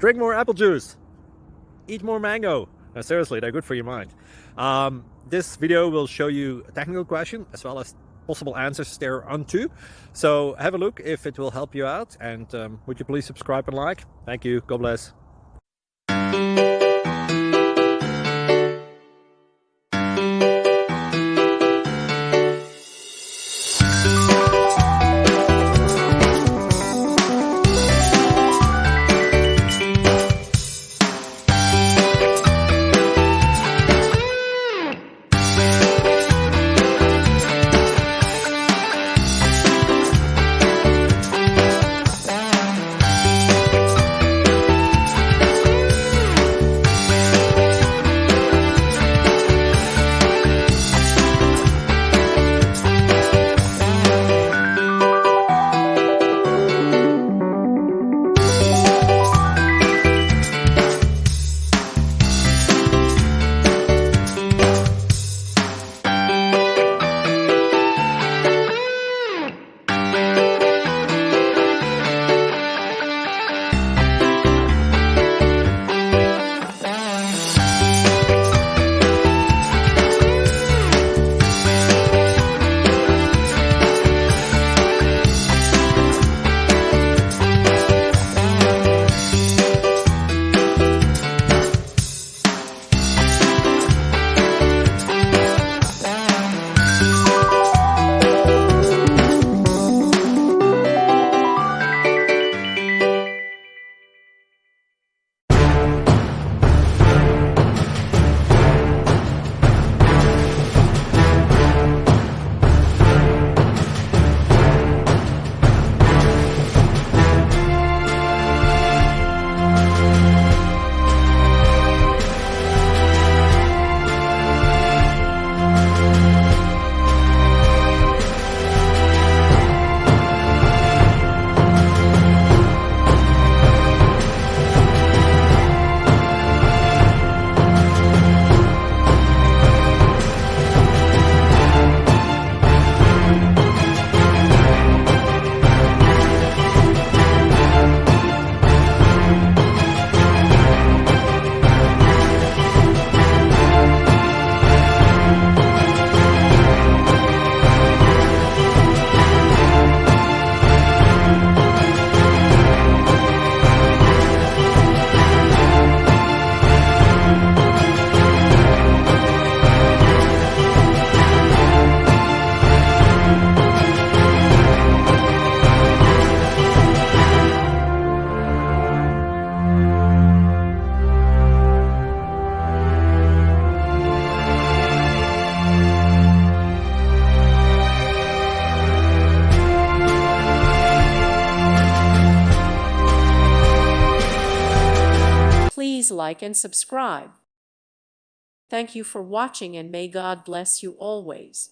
drink more apple juice, eat more mango. No, seriously, they're good for your mind. This video will show you a technical question as well as possible answers thereunto. So have a look if it will help you out, and would you please subscribe and like? Thank you. God bless. Please like and subscribe. Thank you for watching, and may God bless you always.